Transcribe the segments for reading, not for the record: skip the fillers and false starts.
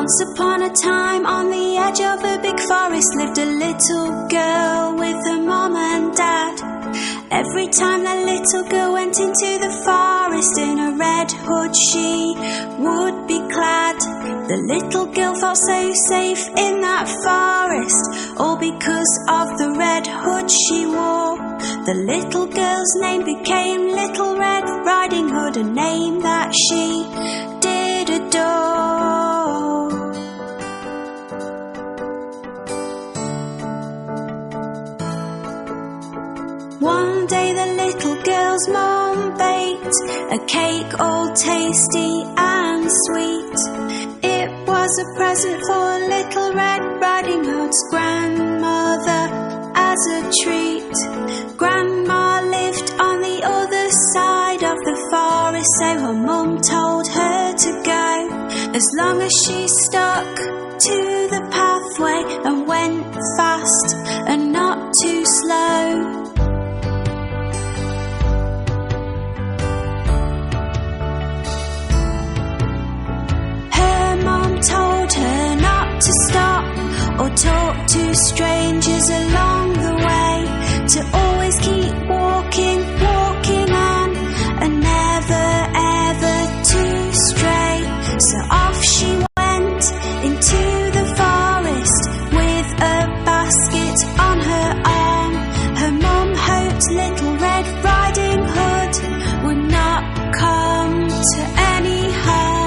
Once upon a time, on the edge of a big forest, lived a little girl with her mom and dad. Every time the little girl went into the forest, in a red hood she would be clad. The little girl felt so safe in that forest, all because of the red hood she wore. The little girl's name became Little Red Riding Hood, a name that she did adore. One day the little girl's mom baked a cake all tasty and sweet. It was a present for Little Red Riding Hood's grandmother as a treat. Grandma lived on the other side of the forest, so her mum told her to go, as long as she stuck to the pathway and went fast and not too slow. Told her not to stop or talk to strangers along the way, to always keep walking, walking on, and never ever to stray. So off she went into the forest with a basket on her arm. Her mum hoped Little Red Riding Hood would not come to any harm.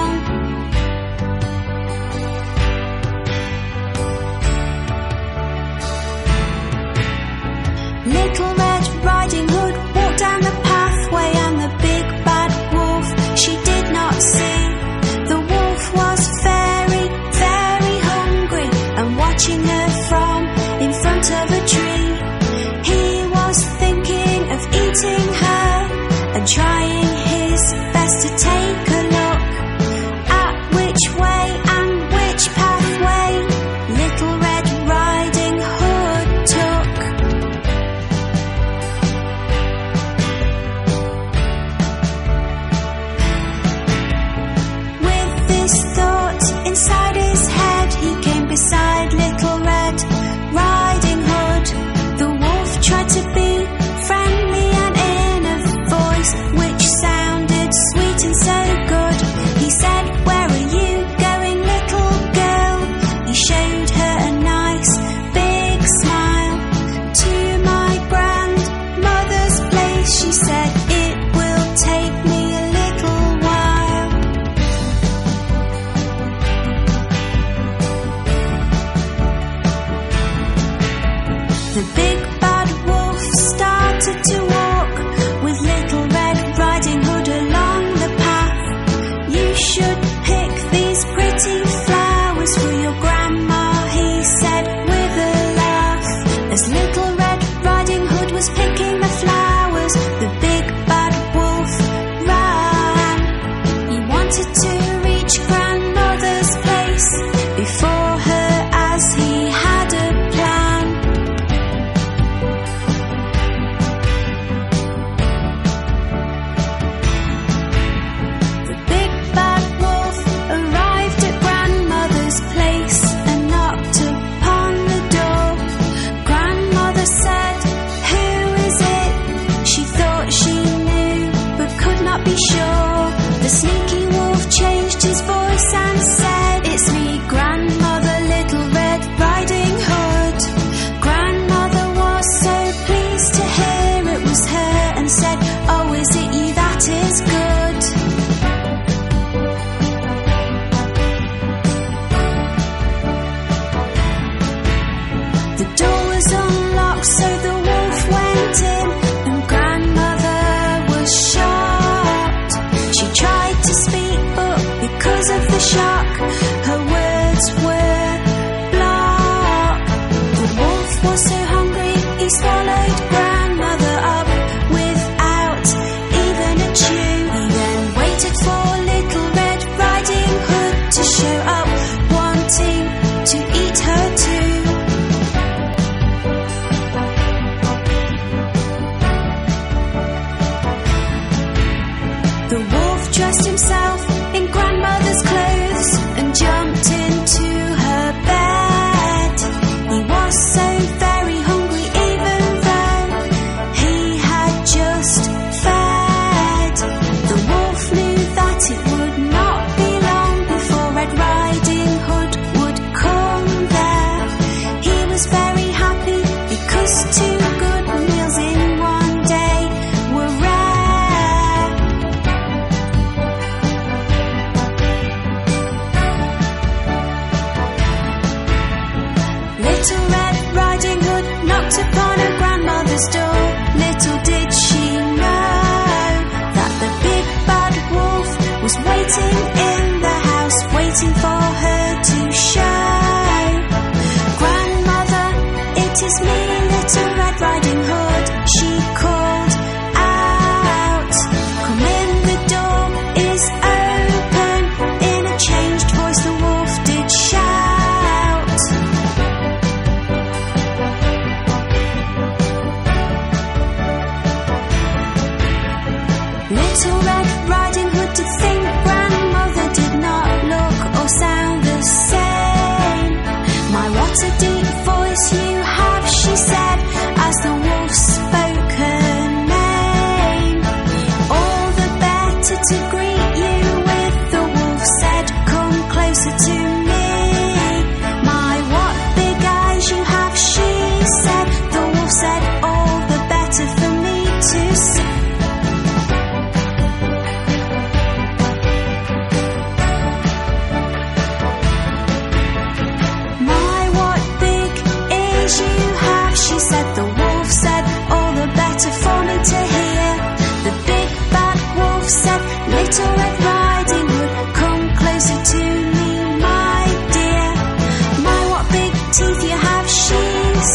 Little Red Riding Hood walked down the pathway, and the big bad wolf she did not see. The wolf was very, very hungry and watching her from in front of a tree. He was thinking of eating her and trying his best to take a look at which way and which pathway Little Red Riding Hood took. Little Red Riding Hood knocked upon her grandmother's door. Little did she know that the big bad wolf was waiting in the house, waiting for her to show. Grandmother, it is me, Little Red Riding Hood, she called out. Come in, the door is open. In a changed voice the wolf did shout. Little Red Riding Hood to think grandmother did not look or sound the same. My, what a deep voice you have, she said, as the wolf spoke her name. All the better to greet you with, the wolf said, come closer to me. My, what big eyes you have, she said, the wolf said, all the better for me to see. She said, the wolf said, all the better for me to hear. The big bad wolf said, Little Red Riding Hood, come closer to me, my dear. My, what big teeth you have, she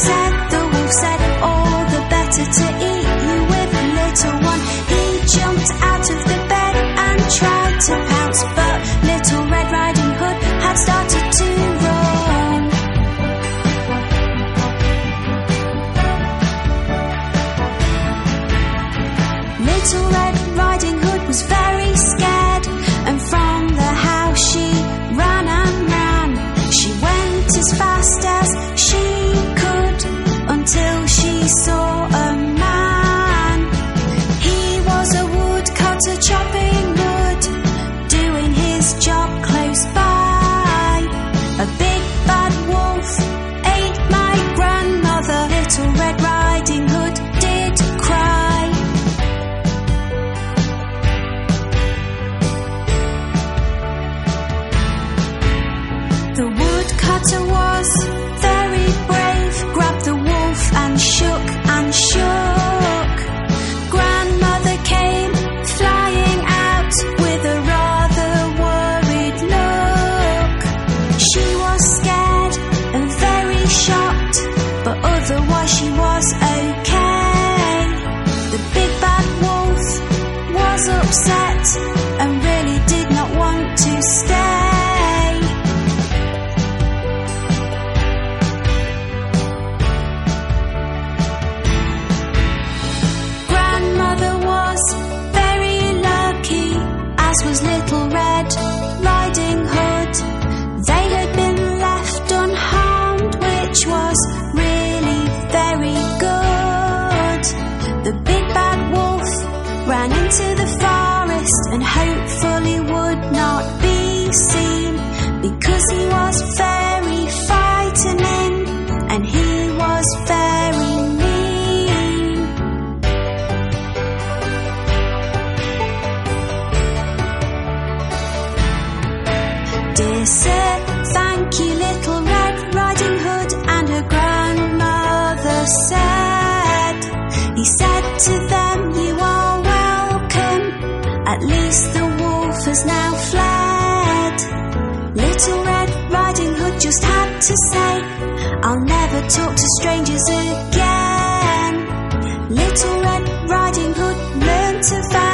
said. The wolf said, all the better to eat you with, little one. He jumped out of the bed and tried to pounce, but Little Red Riding Hood had started to run. Little Red Riding Hood was very scared, and from the house she ran and ran. She went as fast as she could until she saw a man. He was a woodcutter chopping wood, doing his job close by. A big bad wolf ate my grandmother. Little Red Riding Hood did cry. The woodcutter was very brave, grabbed the wolf and shook and shook. Grandmother came flying out with a rather worried look. She was scared and very shocked, but otherwise she was okay. The big bad wolf was upset and really did not want to stay. Was Little Red Riding Hood. They had been left unharmed, which was really very good. The big bad wolf ran into the forest and hopefully would not be seen, because he was very frightening and he was very mean. Dear sir, thank you, Little Red Riding Hood, and her grandmother said. He said to them, you are welcome, at least the wolf has now fled. Little Red Riding Hood just had to say, I'll never talk to strangers again. Little Red Riding Hood learned to value